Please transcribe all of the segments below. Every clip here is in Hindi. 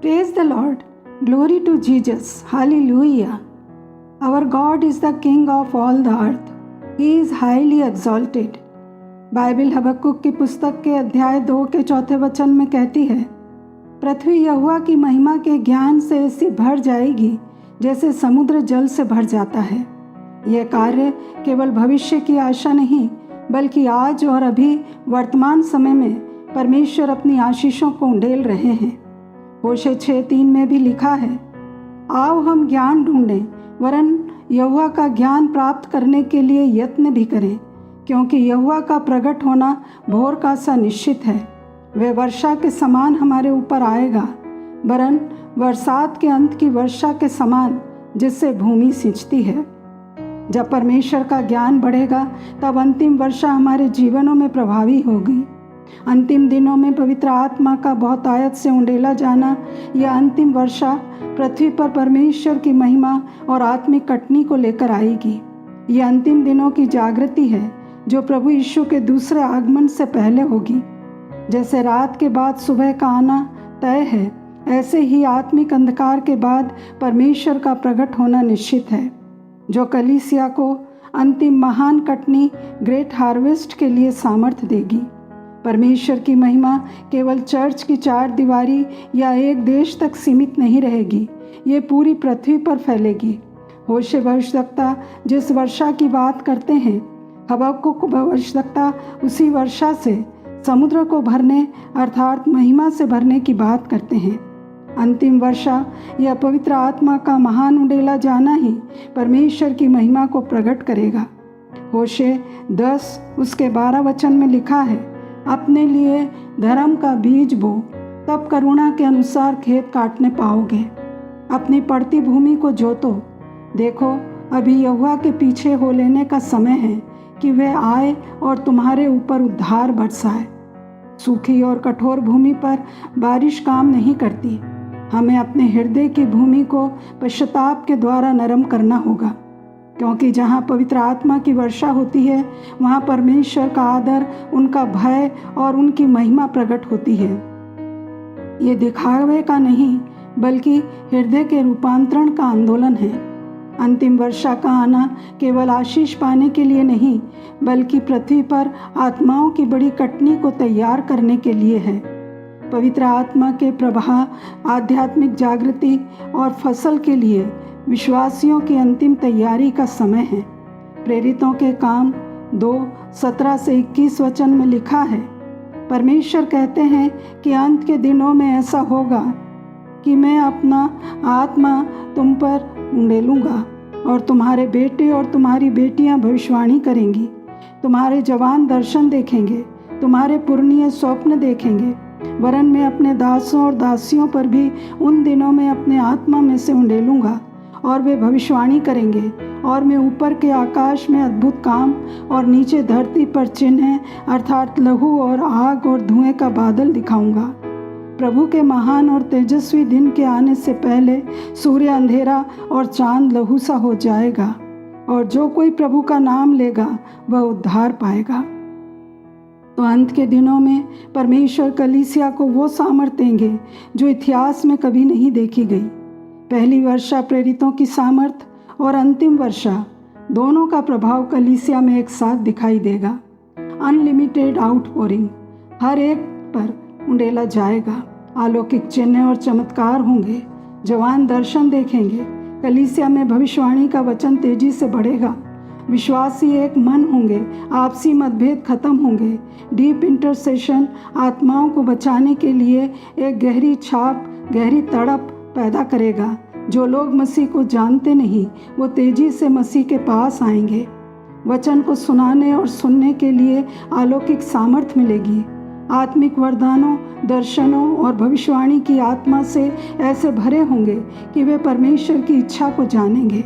Praise the Lord. Glory to Jesus. Hallelujah. Our God is the King of all the earth. He is highly exalted. Bible Habakkuk की पुस्तक के अध्याय 2 के 4 वचन में कहती है, पृथ्वी यहोवा की महिमा के ज्ञान से ऐसी भर जाएगी जैसे समुद्र जल से भर जाता है। यह कार्य केवल भविष्य की आशा नहीं बल्कि आज और अभी वर्तमान समय में परमेश्वर अपनी आशीषों को उंडेल रहे हैं। होशे 6:3 में भी लिखा है, आओ हम ज्ञान ढूंढें वरन यहोवा का ज्ञान प्राप्त करने के लिए यत्न भी करें, क्योंकि यहोवा का प्रकट होना भोर का सा निश्चित है। वह वर्षा के समान हमारे ऊपर आएगा, वरन बरसात के अंत की वर्षा के समान जिससे भूमि सिंचती है। जब परमेश्वर का ज्ञान बढ़ेगा तब अंतिम वर्षा हमारे जीवनों में प्रभावी होगी। अंतिम दिनों में पवित्र आत्मा का बहुतायत से उंडेला जाना, यह अंतिम वर्षा पृथ्वी पर परमेश्वर की महिमा और आत्मिक कटनी को लेकर आएगी। यह अंतिम दिनों की जागृति है जो प्रभु यीशु के दूसरे आगमन से पहले होगी। जैसे रात के बाद सुबह का आना तय है, ऐसे ही आत्मिक अंधकार के बाद परमेश्वर का प्रकट होना निश्चित है, जो कलीसिया को अंतिम महान कटनी ग्रेट हार्वेस्ट के लिए सामर्थ्य देगी। परमेश्वर की महिमा केवल चर्च की 4 दीवारी या एक देश तक सीमित नहीं रहेगी, ये पूरी पृथ्वी पर फैलेगी। होशे भविष्यद्वक्ता जिस वर्षा की बात करते हैं, हबक्कुक भविष्यद्वक्ता उसी वर्षा से समुद्र को भरने अर्थात महिमा से भरने की बात करते हैं। अंतिम वर्षा या पवित्र आत्मा का महान उंडेला जाना ही परमेश्वर की महिमा को प्रकट करेगा। होशे 10 उसके 12 वचन में लिखा है, अपने लिए धर्म का बीज बो, तब करुणा के अनुसार खेत काटने पाओगे। अपनी पड़ती भूमि को जोतो। देखो अभी यहोवा के पीछे हो लेने का समय है कि वह आए और तुम्हारे ऊपर उद्धार बरसाए। सूखी और कठोर भूमि पर बारिश काम नहीं करती। हमें अपने हृदय की भूमि को पश्चाताप के द्वारा नरम करना होगा, क्योंकि जहाँ पवित्र आत्मा की वर्षा होती है वहाँ परमेश्वर का आदर, उनका भय और उनकी महिमा प्रकट होती है। ये दिखावे का नहीं बल्कि हृदय के रूपांतरण का आंदोलन है। अंतिम वर्षा का आना केवल आशीष पाने के लिए नहीं बल्कि पृथ्वी पर आत्माओं की बड़ी कटनी को तैयार करने के लिए है। पवित्र आत्मा के प्रवाह, आध्यात्मिक जागृति और फसल के लिए विश्वासियों की अंतिम तैयारी का समय है। प्रेरितों के काम 2:17 से 21 वचन में लिखा है, परमेश्वर कहते हैं कि अंत के दिनों में ऐसा होगा कि मैं अपना आत्मा तुम पर उंडेलूँगा और तुम्हारे बेटे और तुम्हारी बेटियां भविष्यवाणी करेंगी। तुम्हारे जवान दर्शन देखेंगे, तुम्हारे पुरनिये स्वप्न देखेंगे, वरन मैं अपने दासों और दासियों पर भी उन दिनों में अपने आत्मा में से उंडेलूँगा और वे भविष्यवाणी करेंगे। और मैं ऊपर के आकाश में अद्भुत काम और नीचे धरती पर चिन्ह अर्थात लहू और आग और धुएं का बादल दिखाऊंगा। प्रभु के महान और तेजस्वी दिन के आने से पहले सूर्य अंधेरा और चांद लहू सा हो जाएगा, और जो कोई प्रभु का नाम लेगा वह उद्धार पाएगा। तो अंत के दिनों में परमेश्वर कलीसिया को वो सामर्थ देंगे जो इतिहास में कभी नहीं देखी गई। पहली वर्षा प्रेरितों की सामर्थ और अंतिम वर्षा दोनों का प्रभाव कलीसिया में एक साथ दिखाई देगा। अनलिमिटेड आउटपोरिंग हर एक पर उंडेला जाएगा। अलौकिक चिन्ह और चमत्कार होंगे, जवान दर्शन देखेंगे। कलीसिया में भविष्यवाणी का वचन तेजी से बढ़ेगा। विश्वासी एक मन होंगे, आपसी मतभेद खत्म होंगे। डीप इंटरसेशन आत्माओं को बचाने के लिए एक गहरी छाप, गहरी तड़प पैदा करेगा। जो लोग मसीह को जानते नहीं वो तेजी से मसीह के पास आएंगे। वचन को सुनाने और सुनने के लिए अलौकिक सामर्थ मिलेगी। आत्मिक वरदानों, दर्शनों और भविष्यवाणी की आत्मा से ऐसे भरे होंगे कि वे परमेश्वर की इच्छा को जानेंगे।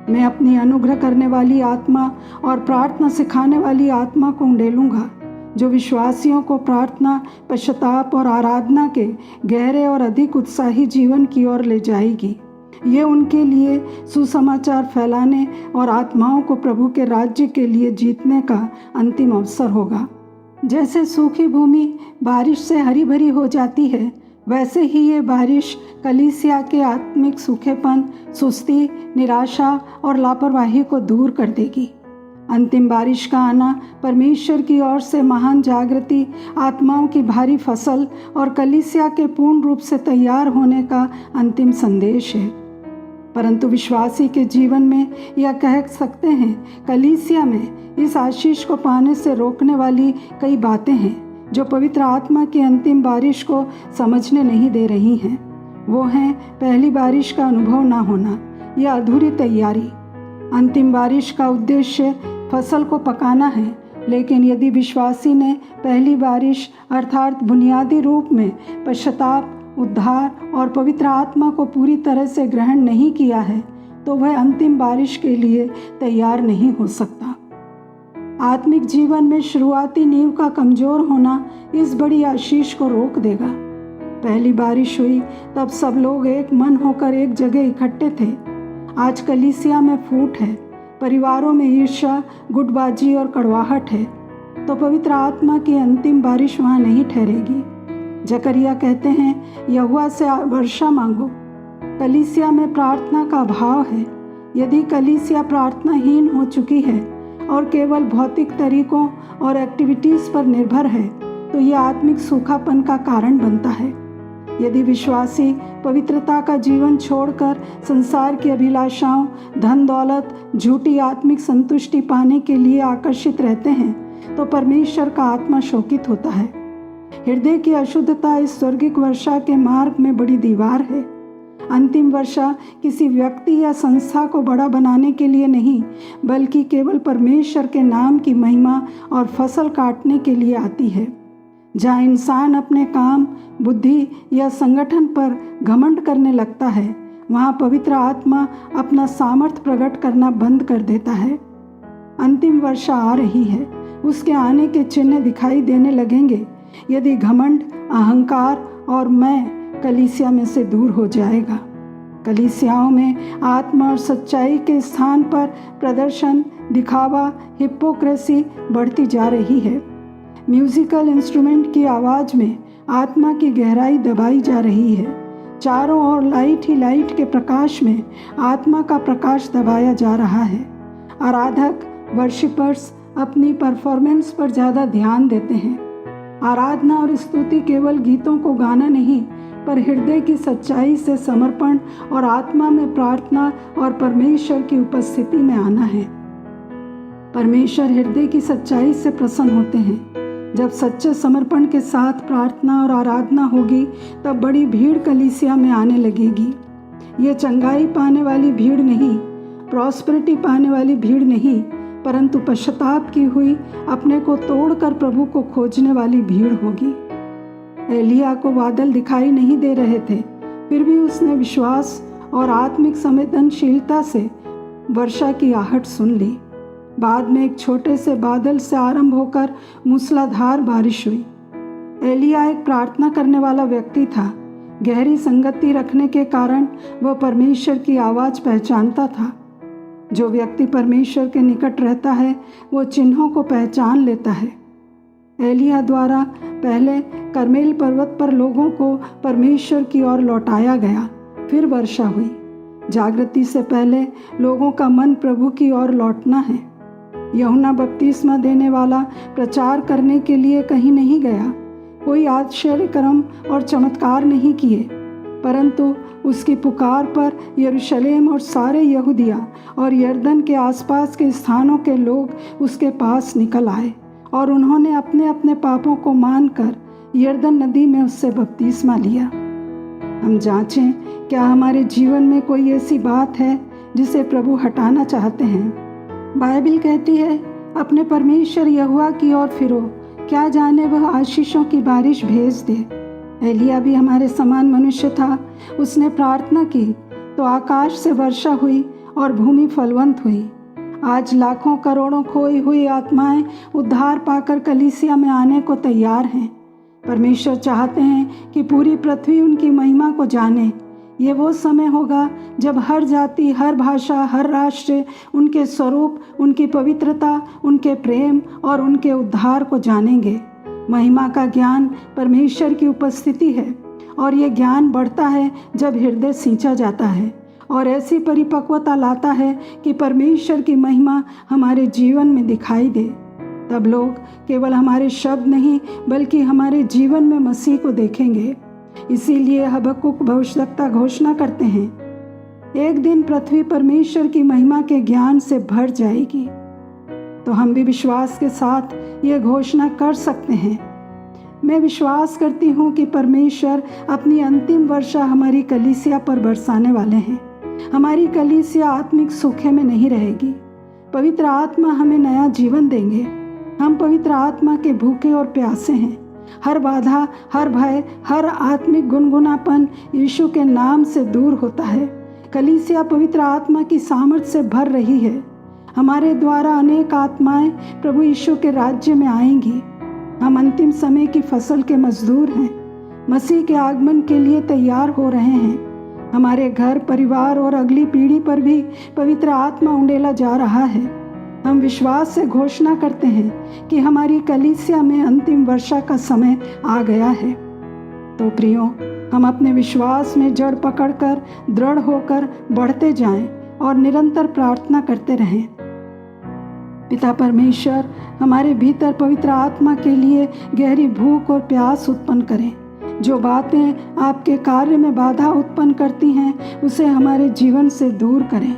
मैं अपनी अनुग्रह करने वाली आत्मा और प्रार्थना सिखाने वाली आत्मा को उंडेलूँगा, जो विश्वासियों को प्रार्थना, पश्चाताप और आराधना के गहरे और अधिक उत्साही जीवन की ओर ले जाएगी। ये उनके लिए सुसमाचार फैलाने और आत्माओं को प्रभु के राज्य के लिए जीतने का अंतिम अवसर होगा। जैसे सूखी भूमि बारिश से हरी भरी हो जाती है, वैसे ही ये बारिश कलीसिया के आत्मिक सूखेपन, सुस्ती, निराशा और लापरवाही को दूर कर देगी। अंतिम बारिश का आना परमेश्वर की ओर से महान जागृति, आत्माओं की भारी फसल और कलीसिया के पूर्ण रूप से तैयार होने का अंतिम संदेश है। परंतु विश्वासी के जीवन में यह कह सकते हैं, कलीसिया में इस आशीष को पाने से रोकने वाली कई बातें हैं जो पवित्र आत्मा की अंतिम बारिश को समझने नहीं दे रही हैं। वो हैं पहली बारिश का अनुभव ना होना या अधूरी तैयारी। अंतिम बारिश का उद्देश्य फसल को पकाना है, लेकिन यदि विश्वासी ने पहली बारिश अर्थात बुनियादी रूप में पश्चाताप, उद्धार और पवित्र आत्मा को पूरी तरह से ग्रहण नहीं किया है, तो वह अंतिम बारिश के लिए तैयार नहीं हो सकता। आत्मिक जीवन में शुरुआती नींव का कमज़ोर होना इस बड़ी आशीष को रोक देगा। पहली बारिश हुई तब सब लोग एक मन होकर एक जगह इकट्ठे थे। आज कलीसिया में फूट है, परिवारों में ईर्ष्या, गुटबाजी और कड़वाहट है, तो पवित्र आत्मा की अंतिम बारिश वहाँ नहीं ठहरेगी। जकरिया कहते हैं, यहोवा से वर्षा मांगो। कलीसिया में प्रार्थना का अभाव है। यदि कलीसिया प्रार्थनाहीन हो चुकी है और केवल भौतिक तरीकों और एक्टिविटीज़ पर निर्भर है, तो यह आत्मिक सूखापन का कारण बनता है। यदि विश्वासी पवित्रता का जीवन छोड़कर संसार की अभिलाषाओं, धन दौलत, झूठी आत्मिक संतुष्टि पाने के लिए आकर्षित रहते हैं, तो परमेश्वर का आत्मा शोकित होता है। हृदय की अशुद्धता इस स्वर्गिक वर्षा के मार्ग में बड़ी दीवार है। अंतिम वर्षा किसी व्यक्ति या संस्था को बड़ा बनाने के लिए नहीं, बल्कि केवल परमेश्वर के नाम की महिमा और फसल काटने के लिए आती है। जहाँ इंसान अपने काम, बुद्धि या संगठन पर घमंड करने लगता है, वहाँ पवित्र आत्मा अपना सामर्थ्य प्रकट करना बंद कर देता है। अंतिम वर्षा आ रही है, उसके आने के चिन्ह दिखाई देने लगेंगे यदि घमंड, अहंकार और मैं कलीसिया में से दूर हो जाएगा। कलीसियाओं में आत्मा और सच्चाई के स्थान पर प्रदर्शन, दिखावा, हिपोक्रेसी बढ़ती जा रही है। म्यूजिकल इंस्ट्रूमेंट की आवाज़ में आत्मा की गहराई दबाई जा रही है। चारों ओर लाइट ही लाइट के प्रकाश में आत्मा का प्रकाश दबाया जा रहा है। आराधक, वर्शिपर्स अपनी परफॉर्मेंस पर ज़्यादा ध्यान देते हैं। आराधना और स्तुति केवल गीतों को गाना नहीं, पर हृदय की सच्चाई से समर्पण और आत्मा में प्रार्थना और परमेश्वर की उपस्थिति में आना है। परमेश्वर हृदय की सच्चाई से प्रसन्न होते हैं। जब सच्चे समर्पण के साथ प्रार्थना और आराधना होगी, तब बड़ी भीड़ कलीसिया में आने लगेगी। ये चंगाई पाने वाली भीड़ नहीं, प्रॉस्पेरिटी पाने वाली भीड़ नहीं, परंतु पश्चाताप की हुई, अपने को तोड़कर प्रभु को खोजने वाली भीड़ होगी। एलिया को बादल दिखाई नहीं दे रहे थे, फिर भी उसने विश्वास और आत्मिक संवेदनशीलता से वर्षा की आहट सुन ली। बाद में एक छोटे से बादल से आरंभ होकर मूसलाधार बारिश हुई। एलिया एक प्रार्थना करने वाला व्यक्ति था। गहरी संगति रखने के कारण वह परमेश्वर की आवाज़ पहचानता था। जो व्यक्ति परमेश्वर के निकट रहता है, वो चिन्हों को पहचान लेता है। एलिया द्वारा पहले कर्मेल पर्वत पर लोगों को परमेश्वर की ओर लौटाया गया, फिर वर्षा हुई। जागृति से पहले लोगों का मन प्रभु की ओर लौटना है। यूहन्ना बपतिस्मा देने वाला प्रचार करने के लिए कहीं नहीं गया, कोई आश्चर्य कर्म और चमत्कार नहीं किए, परंतु उसकी पुकार पर यरूशलेम और सारे यहूदिया और यरदन के आसपास के स्थानों के लोग उसके पास निकल आए और उन्होंने अपने अपने पापों को मानकर यरदन नदी में उससे बपतिस्मा लिया। हम जांचें, क्या हमारे जीवन में कोई ऐसी बात है जिसे प्रभु हटाना चाहते हैं। बाइबल कहती है, अपने परमेश्वर यहोवा की ओर फिरो, क्या जाने वह आशीषों की बारिश भेज दे। एलिया भी हमारे समान मनुष्य था। उसने प्रार्थना की तो आकाश से वर्षा हुई और भूमि फलवंत हुई। आज लाखों करोड़ों खोई हुई आत्माएं उद्धार पाकर कलीसिया में आने को तैयार हैं। परमेश्वर चाहते हैं कि पूरी पृथ्वी उनकी महिमा को जाने। ये वो समय होगा जब हर जाति, हर भाषा, हर राष्ट्र उनके स्वरूप, उनकी पवित्रता, उनके प्रेम और उनके उद्धार को जानेंगे। महिमा का ज्ञान परमेश्वर की उपस्थिति है और ये ज्ञान बढ़ता है जब हृदय सींचा जाता है और ऐसी परिपक्वता लाता है कि परमेश्वर की महिमा हमारे जीवन में दिखाई दे। तब लोग केवल हमारे शब्द नहीं बल्कि हमारे जीवन में मसीह को देखेंगे। इसीलिए हबक्कुक भविष्यद्वक्ता घोषणा करते हैं, एक दिन पृथ्वी परमेश्वर की महिमा के ज्ञान से भर जाएगी। तो हम भी विश्वास के साथ ये घोषणा कर सकते हैं। मैं विश्वास करती हूँ कि परमेश्वर अपनी अंतिम वर्षा हमारी कलीसिया पर बरसाने वाले हैं। हमारी कलीसिया आत्मिक सूखे में नहीं रहेगी। पवित्र आत्मा हमें नया जीवन देंगे। हम पवित्र आत्मा के भूखे और प्यासे हैं। हर बाधा, हर भय, हर आत्मिक गुनगुनापन यीशु के नाम से दूर होता है। कलीसिया पवित्र आत्मा की सामर्थ से भर रही है। हमारे द्वारा अनेक आत्माएं प्रभु यीशु के राज्य में आएंगी। हम अंतिम समय की फसल के मजदूर हैं। मसीह के आगमन के लिए तैयार हो रहे हैं। हमारे घर, परिवार और अगली पीढ़ी पर भी पवित्र आत्मा उंडेला जा रहा है। हम विश्वास से घोषणा करते हैं कि हमारी कलीसिया में अंतिम वर्षा का समय आ गया है। तो प्रियो, हम अपने विश्वास में जड़ पकड़कर दृढ़ होकर बढ़ते जाएं और निरंतर प्रार्थना करते रहें। पिता परमेश्वर हमारे भीतर पवित्र आत्मा के लिए गहरी भूख और प्यास उत्पन्न करें। जो बातें आपके कार्य में बाधा उत्पन्न करती हैं उसे हमारे जीवन से दूर करें।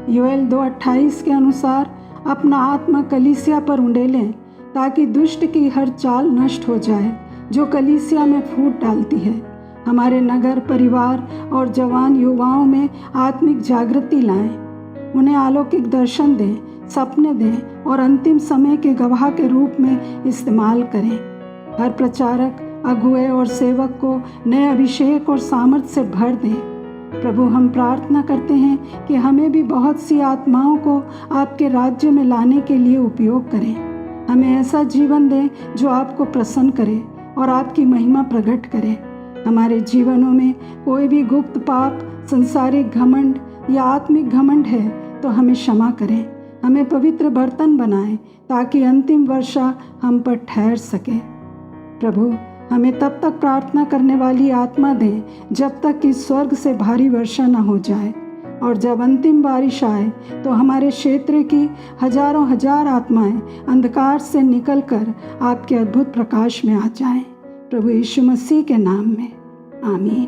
योएल 2:28 के अनुसार अपना आत्मा कलीसिया पर उंडेलें ताकि दुष्ट की हर चाल नष्ट हो जाए जो कलीसिया में फूट डालती है। हमारे नगर, परिवार और जवान युवाओं में आत्मिक जागृति लाएं। उन्हें अलौकिक दर्शन दें, सपने दें और अंतिम समय के गवाह के रूप में इस्तेमाल करें। हर प्रचारक, अगुए और सेवक को नए अभिषेक और सामर्थ से भर दें। प्रभु, हम प्रार्थना करते हैं कि हमें भी बहुत सी आत्माओं को आपके राज्य में लाने के लिए उपयोग करें। हमें ऐसा जीवन दें जो आपको प्रसन्न करे और आपकी महिमा प्रकट करे। हमारे जीवनों में कोई भी गुप्त पाप, संसारिक घमंड या आत्मिक घमंड है तो हमें क्षमा करें। हमें पवित्र बर्तन बनाएं ताकि अंतिम वर्षा हम पर ठहर सके। प्रभु, हमें तब तक प्रार्थना करने वाली आत्मा दें जब तक कि स्वर्ग से भारी वर्षा न हो जाए, और जब अंतिम बारिश आए तो हमारे क्षेत्र की हजारों हजार आत्माएं अंधकार से निकलकर आपके अद्भुत प्रकाश में आ जाएं। प्रभु यीशु मसीह के नाम में, आमीन।